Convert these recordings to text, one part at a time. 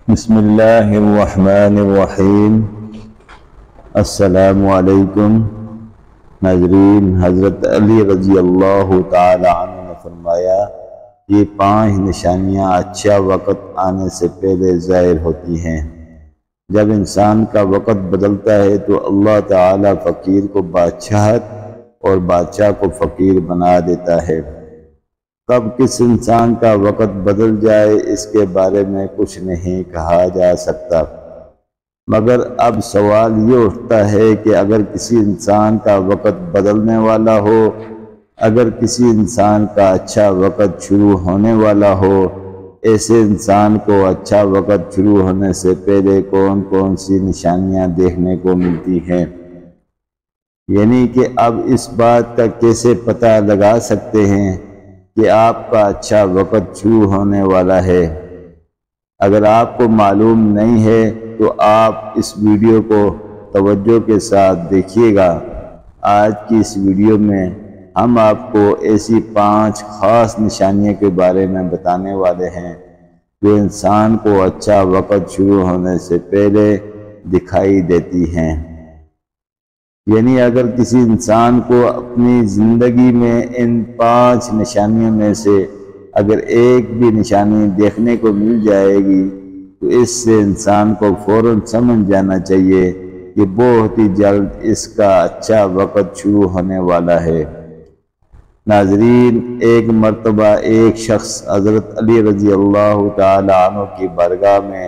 بسم اللہ الرحمن الرحیم۔ السلام علیکم ناظرین۔ حضرت علی رضی اللہ تعالی عنہ نے فرمایا، یہ 5 نشانیاں اچھا وقت آنے سے پہلے ظاہر ہوتی ہیں۔ جب انسان کا وقت بدلتا ہے تو اللہ تعالی فقیر کو بادشاہت اور بادشاہ کو فقیر بنا دیتا ہے۔ کب کس انسان کا وقت بدل جائے اس کے بارے میں کچھ نہیں کہا جا سکتا، مگر اب سوال یہ اٹھتا ہے کہ اگر کسی انسان کا وقت بدلنے والا ہو، اگر کسی انسان کا اچھا وقت شروع ہونے والا ہو، ایسے انسان کو اچھا وقت شروع ہونے سے پہلے کون کون سی نشانیاں دیکھنے کو ملتی ہیں؟ یعنی کہ اب اس بات کا کیسے پتہ لگا سکتے ہیں کہ آپ کا اچھا وقت شروع ہونے والا ہے؟ اگر آپ کو معلوم نہیں ہے تو آپ اس ویڈیو کو توجہ کے ساتھ دیکھیے گا۔ آج کی اس ویڈیو میں ہم آپ کو ایسی 5 خاص نشانیوں کے بارے میں بتانے والے ہیں جو انسان کو اچھا وقت شروع ہونے سے پہلے دکھائی دیتی ہیں۔ یعنی اگر کسی انسان کو اپنی زندگی میں ان 5 نشانیوں میں سے اگر ایک بھی نشانی دیکھنے کو مل جائے گی تو اس سے انسان کو فوراً سمجھ جانا چاہیے کہ بہت ہی جلد اس کا اچھا وقت شروع ہونے والا ہے۔ ناظرین، ایک مرتبہ ایک شخص حضرت علی رضی اللہ تعالی عنہ کی بارگاہ میں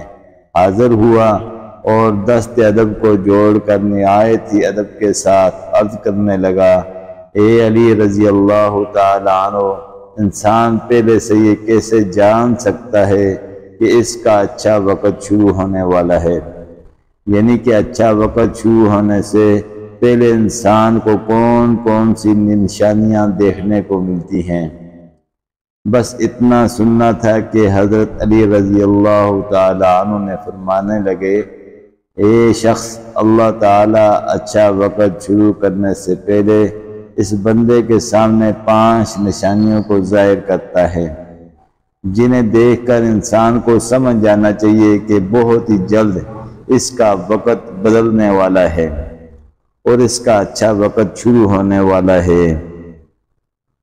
حاضر ہوا اور دست ادب کو جوڑ کر نہایت ہی ادب کے ساتھ عرض کرنے لگا، اے علی رضی اللہ تعالی عنہ، انسان پہلے سے یہ کیسے جان سکتا ہے کہ اس کا اچھا وقت شروع ہونے والا ہے؟ یعنی کہ اچھا وقت شروع ہونے سے پہلے انسان کو کون کون سی نشانیاں دیکھنے کو ملتی ہیں؟ بس اتنا سننا تھا کہ حضرت علی رضی اللہ تعالی عنہ نے فرمانے لگے، اے شخص، اللہ تعالیٰ اچھا وقت شروع کرنے سے پہلے اس بندے کے سامنے 5 نشانیوں کو ظاہر کرتا ہے، جنہیں دیکھ کر انسان کو سمجھ جانا چاہیے کہ بہت ہی جلد اس کا وقت بدلنے والا ہے اور اس کا اچھا وقت شروع ہونے والا ہے۔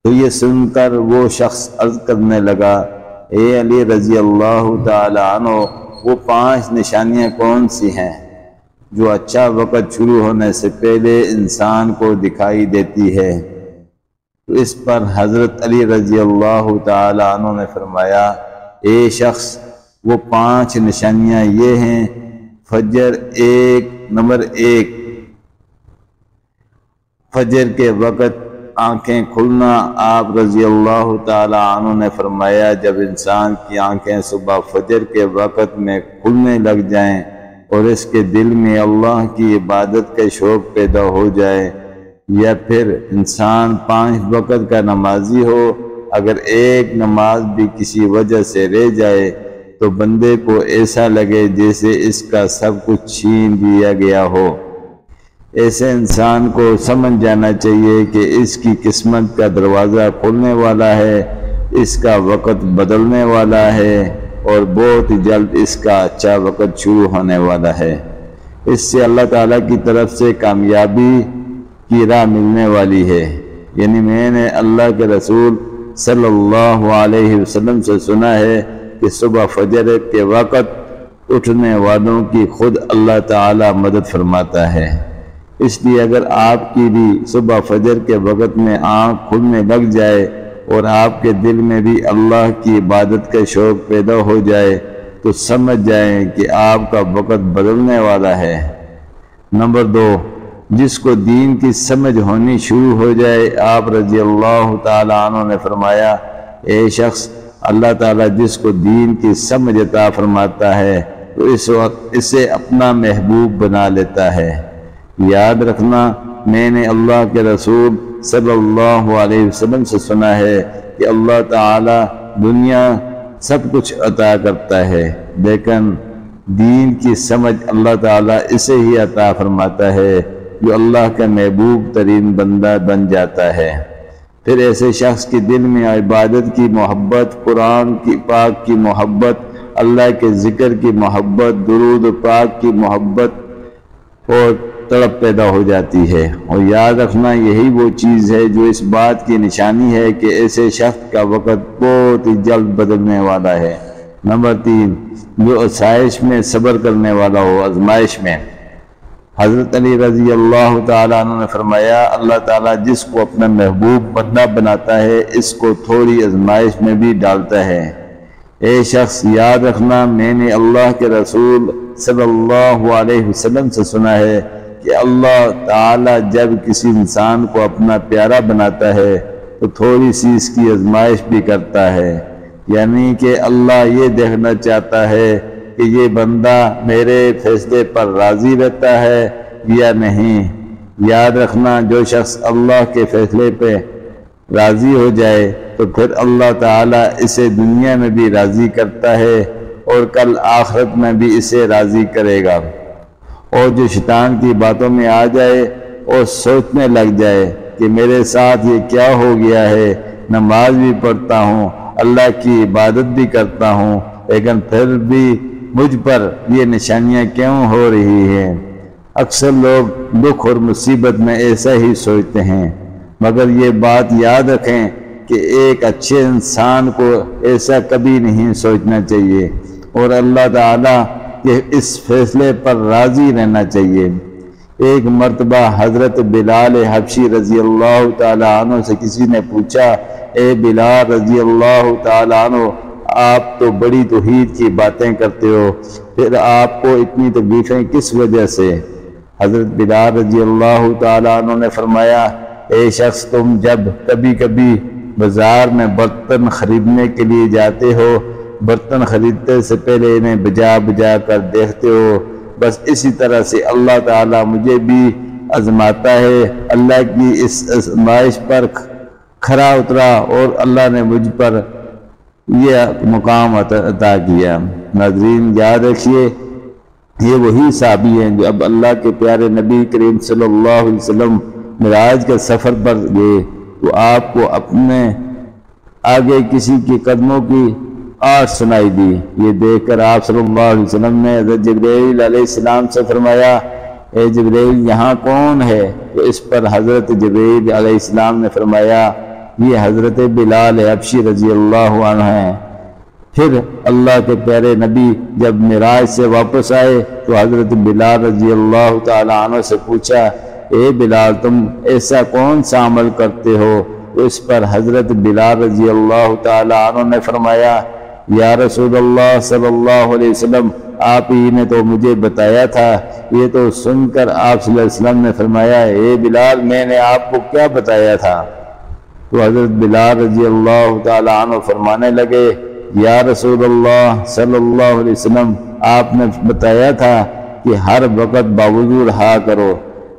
تو یہ سن کر وہ شخص عرض کرنے لگا، اے علی رضی اللہ تعالی عنہ، وہ 5 نشانیاں کون سی ہیں جو اچھا وقت شروع ہونے سے پہلے انسان کو دکھائی دیتی ہے؟ تو اس پر حضرت علی رضی اللہ تعالی عنہ نے فرمایا، اے شخص، وہ 5 نشانیاں یہ ہیں۔ نمبر 1، فجر کے وقت آنکھیں کھلنا۔ آپ رضی اللہ تعالی عنہ نے فرمایا، جب انسان کی آنکھیں صبح فجر کے وقت میں کھلنے لگ جائیں اور اس کے دل میں اللہ کی عبادت کا شوق پیدا ہو جائے، یا پھر انسان 5 وقت کا نمازی ہو، اگر ایک نماز بھی کسی وجہ سے رہ جائے تو بندے کو ایسا لگے جیسے اس کا سب کچھ چھین لیا گیا ہو۔ ایسے انسان کو سمجھ جانا چاہیے کہ اس کی قسمت کا دروازہ کھلنے والا ہے، اس کا وقت بدلنے والا ہے اور بہت ہی جلد اس کا اچھا وقت شروع ہونے والا ہے۔ اس سے اللہ تعالیٰ کی طرف سے کامیابی کی راہ ملنے والی ہے۔ یعنی میں نے اللہ کے رسول صلی اللہ علیہ وسلم سے سنا ہے کہ صبح فجر کے وقت اٹھنے والوں کی خود اللہ تعالیٰ مدد فرماتا ہے۔ اس لیے اگر آپ کی بھی صبح فجر کے وقت میں آنکھ کھلنے لگ جائے اور آپ کے دل میں بھی اللہ کی عبادت کا شوق پیدا ہو جائے تو سمجھ جائیں کہ آپ کا وقت بدلنے والا ہے۔ نمبر 2، جس کو دین کی سمجھ ہونی شروع ہو جائے۔ آپ رضی اللہ تعالی عنہ نے فرمایا، اے شخص، اللہ تعالیٰ جس کو دین کی سمجھ عطا فرماتا ہے تو اس وقت اسے اپنا محبوب بنا لیتا ہے۔ یاد رکھنا، میں نے اللہ کے رسول صلی اللہ علیہ وسلم سے سنا ہے کہ اللہ تعالیٰ دنیا سب کچھ عطا کرتا ہے، لیکن دین کی سمجھ اللہ تعالیٰ اسے ہی عطا فرماتا ہے جو اللہ کا محبوب ترین بندہ بن جاتا ہے۔ پھر ایسے شخص کے دل میں عبادت کی محبت، قرآن کی پاک کی محبت، اللہ کے ذکر کی محبت، درود و پاک کی محبت اور تڑپ پیدا ہو جاتی ہے۔ اور یاد رکھنا یہی وہ چیز ہے جو اس بات کی نشانی ہے کہ ایسے شخص کا وقت بہت ہی جلد بدلنے والا ہے۔ نمبر 3، جو آسائش میں صبر کرنے والا ہو، آزمائش میں۔ حضرت علی رضی اللہ تعالیٰ عنہ نے فرمایا، اللہ تعالیٰ جس کو اپنا محبوب بندہ بناتا ہے اس کو تھوڑی آزمائش میں بھی ڈالتا ہے۔ اے شخص یاد رکھنا، میں نے اللہ کے رسول صلی اللہ علیہ وسلم سے سنا ہے کہ اللہ تعالیٰ جب کسی انسان کو اپنا پیارا بناتا ہے تو تھوڑی سی اس کی آزمائش بھی کرتا ہے، یعنی کہ اللہ یہ دیکھنا چاہتا ہے کہ یہ بندہ میرے فیصلے پر راضی رہتا ہے یا نہیں۔ یاد رکھنا، جو شخص اللہ کے فیصلے پہ راضی ہو جائے تو پھر اللہ تعالیٰ اسے دنیا میں بھی راضی کرتا ہے اور کل آخرت میں بھی اسے راضی کرے گا۔ اور جو شیطان کی باتوں میں آ جائے اور سوچنے لگ جائے کہ میرے ساتھ یہ کیا ہو گیا ہے، نماز بھی پڑھتا ہوں، اللہ کی عبادت بھی کرتا ہوں، لیکن پھر بھی مجھ پر یہ نشانیاں کیوں ہو رہی ہیں۔ اکثر لوگ دکھ اور مصیبت میں ایسا ہی سوچتے ہیں، مگر یہ بات یاد رکھیں کہ ایک اچھے انسان کو ایسا کبھی نہیں سوچنا چاہیے اور اللہ تعالیٰ کہ اس فیصلے پر راضی رہنا چاہیے۔ ایک مرتبہ حضرت بلال حبشی رضی اللہ تعالیٰ عنہ سے کسی نے پوچھا، اے بلال رضی اللہ تعالیٰ عنہ، آپ تو بڑی توحید کی باتیں کرتے ہو، پھر آپ کو اتنی تکلیفیں کس وجہ سے؟ حضرت بلال رضی اللہ تعالیٰ عنہ نے فرمایا، اے شخص، تم جب کبھی کبھی بازار میں برتن خریدنے کے لیے جاتے ہو، برتن خریدتے سے پہلے انہیں بجا بجا کر دیکھتے ہو، بس اسی طرح سے اللہ تعالیٰ مجھے بھی آزماتا ہے۔ اللہ کی اس آزمائش پر کھرا اترا اور اللہ نے مجھ پر یہ مقام عطا کیا۔ ناظرین یاد رکھیے، یہ وہی صحابی ہیں جو اب اللہ کے پیارے نبی کریم صلی اللہ علیہ وسلم معراج کے سفر پر گئے تو آپ کو اپنے آگے کسی کے قدموں کی آواز سنائی دی۔ یہ دیکھ کر آپ صلی اللہ علیہ وسلم نے حضرت جبرائیل علیہ السلام سے فرمایا، اے جبرائیل، یہاں کون ہے؟ تو اس پر حضرت جبرائیل علیہ السلام نے فرمایا، یہ حضرت بلال حبشی رضی اللہ عنہ ہیں۔ پھر اللہ کے پیارے نبی جب معراج سے واپس آئے تو حضرت بلال رضی اللہ تعالی عنہ سے پوچھا، اے بلال، تم ایسا کون سا عمل کرتے ہو؟ تو اس پر حضرت بلال رضی اللہ تعالی عنہ نے فرمایا، یا رسول اللہ صلی اللہ علیہ وسلم، آپ ہی نے تو مجھے بتایا تھا۔ یہ تو سن کر آپ صلی اللہ علیہ وسلم نے فرمایا، اے بلال، میں نے آپ کو کیا بتایا تھا؟ تو حضرت بلال رضی اللہ تعالی عنہ فرمانے لگے، یا رسول اللہ صلی اللہ علیہ وسلم، آپ نے بتایا تھا کہ ہر وقت باوضو رہا کرو،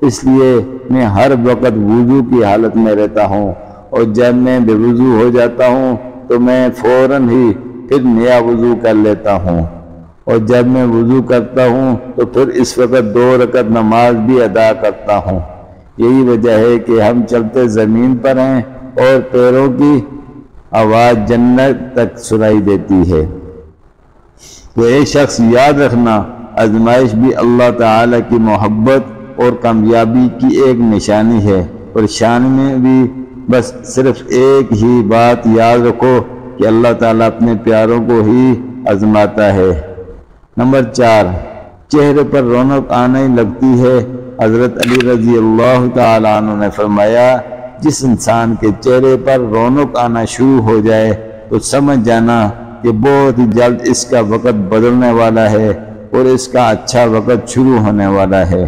اس لیے میں ہر وقت وضو کی حالت میں رہتا ہوں، اور جب میں بے وضو ہو جاتا ہوں تو میں فوراً ہی پھر نیا وضو کر لیتا ہوں، اور جب میں وضو کرتا ہوں تو پھر اس وقت 2 رکعت نماز بھی ادا کرتا ہوں۔ یہی وجہ ہے کہ ہم چلتے زمین پر ہیں اور پیروں کی آواز جنت تک سنائی دیتی ہے۔ تو ایک شخص یاد رکھنا، آزمائش بھی اللہ تعالیٰ کی محبت اور کامیابی کی ایک نشانی ہے۔ پریشانی میں بھی بس صرف ایک ہی بات یاد رکھو کہ اللہ تعالیٰ اپنے پیاروں کو ہی آزماتا ہے۔ نمبر 4، چہرے پر رونق آنے لگتی ہے۔ حضرت علی رضی اللہ تعالی عنہ نے فرمایا، جس انسان کے چہرے پر رونق آنا شروع ہو جائے تو سمجھ جانا کہ بہت ہی جلد اس کا وقت بدلنے والا ہے اور اس کا اچھا وقت شروع ہونے والا ہے۔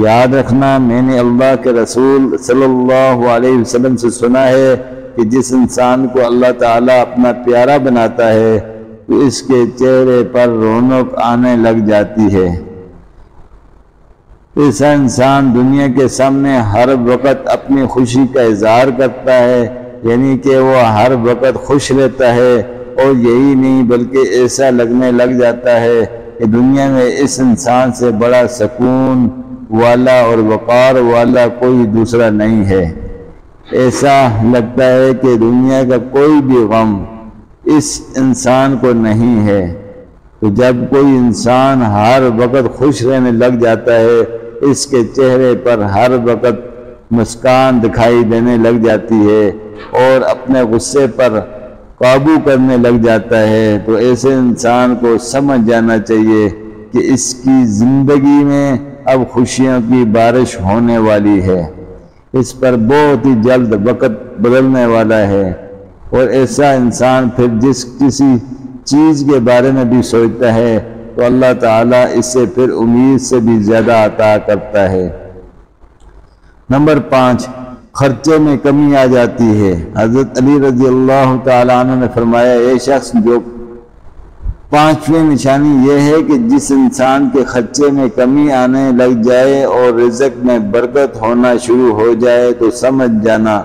یاد رکھنا، میں نے اللہ کے رسول صلی اللہ علیہ وسلم سے سنا ہے کہ جس انسان کو اللہ تعالیٰ اپنا پیارا بناتا ہے تو اس کے چہرے پر رونق آنے لگ جاتی ہے۔ ایسا انسان دنیا کے سامنے ہر وقت اپنی خوشی کا اظہار کرتا ہے، یعنی کہ وہ ہر وقت خوش رہتا ہے، اور یہی نہیں بلکہ ایسا لگنے لگ جاتا ہے کہ دنیا میں اس انسان سے بڑا سکون والا اور وقار والا کوئی دوسرا نہیں ہے۔ ایسا لگتا ہے کہ دنیا کا کوئی بھی غم اس انسان کو نہیں ہے۔ تو جب کوئی انسان ہر وقت خوش رہنے لگ جاتا ہے، اس کے چہرے پر ہر وقت مسکان دکھائی دینے لگ جاتی ہے اور اپنے غصے پر قابو کرنے لگ جاتا ہے، تو ایسے انسان کو سمجھ جانا چاہیے کہ اس کی زندگی میں اب خوشیوں کی بارش ہونے والی ہے، اس پر بہت ہی جلد وقت بدلنے والا ہے۔ اور ایسا انسان پھر کسی چیز کے بارے میں بھی سوچتا ہے تو اللہ تعالیٰ اسے پھر امید سے بھی زیادہ عطا کرتا ہے۔ نمبر 5، خرچے میں کمی آ جاتی ہے۔ حضرت علی رضی اللہ تعالیٰ عنہ نے فرمایا، یہ شخص جو 5ویں نشانی یہ ہے کہ جس انسان کے خرچے میں کمی آنے لگ جائے اور رزق میں برکت ہونا شروع ہو جائے تو سمجھ جانا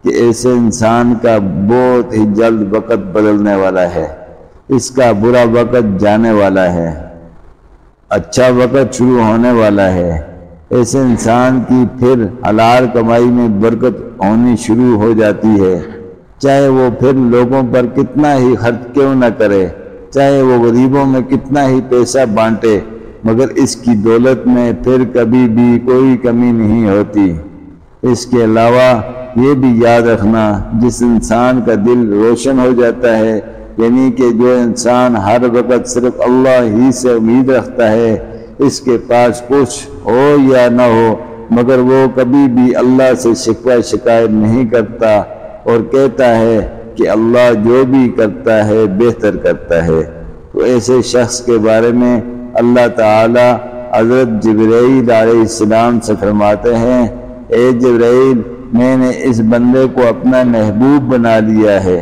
کہ ایسے انسان کا بہت ہی جلد وقت بدلنے والا ہے، اس کا برا وقت جانے والا ہے، اچھا وقت شروع ہونے والا ہے۔ ایسے انسان کی پھر حلال کمائی میں برکت ہونی شروع ہو جاتی ہے، چاہے وہ پھر لوگوں پر کتنا ہی خرچ کیوں نہ کرے، چاہے وہ غریبوں میں کتنا ہی پیسہ بانٹے، مگر اس کی دولت میں پھر کبھی بھی کوئی کمی نہیں ہوتی۔ اس کے علاوہ یہ بھی یاد رکھنا، جس انسان کا دل روشن ہو جاتا ہے، یعنی کہ جو انسان ہر وقت صرف اللہ ہی سے امید رکھتا ہے، اس کے پاس کچھ ہو یا نہ ہو مگر وہ کبھی بھی اللہ سے شکوہ شکایت نہیں کرتا اور کہتا ہے کہ اللہ جو بھی کرتا ہے بہتر کرتا ہے، تو ایسے شخص کے بارے میں اللہ تعالی حضرت جبرائیل علیہ السلام سے فرماتے ہیں، اے جبرائیل، میں نے اس بندے کو اپنا محبوب بنا لیا ہے،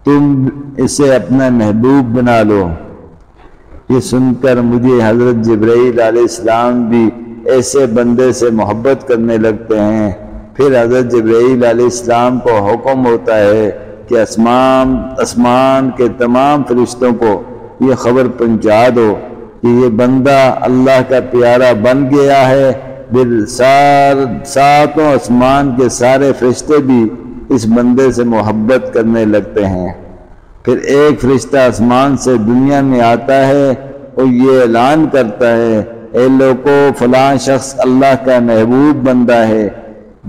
تم اسے اپنا محبوب بنا لو۔ یہ سن کر مجھے حضرت جبرائیل علیہ السلام بھی ایسے بندے سے محبت کرنے لگتے ہیں۔ پھر حضرت جبرائیل علیہ السلام کو حکم ہوتا ہے کہ آسمان کے تمام فرشتوں کو یہ خبر پہنچا دو کہ یہ بندہ اللہ کا پیارا بن گیا ہے۔ پھر ساتوں آسمان کے سارے فرشتے بھی اس بندے سے محبت کرنے لگتے ہیں۔ پھر ایک فرشتہ آسمان سے دنیا میں آتا ہے اور یہ اعلان کرتا ہے، اے لوگو، فلاں شخص اللہ کا محبوب بندہ ہے۔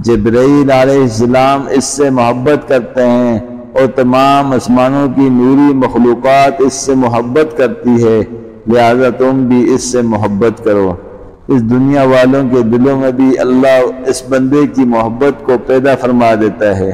جبرائیل علیہ السلام اس سے محبت کرتے ہیں اور تمام آسمانوں کی نوری مخلوقات اس سے محبت کرتی ہے، لہذا تم بھی اس سے محبت کرو۔ اس دنیا والوں کے دلوں میں بھی اللہ اس بندے کی محبت کو پیدا فرما دیتا ہے۔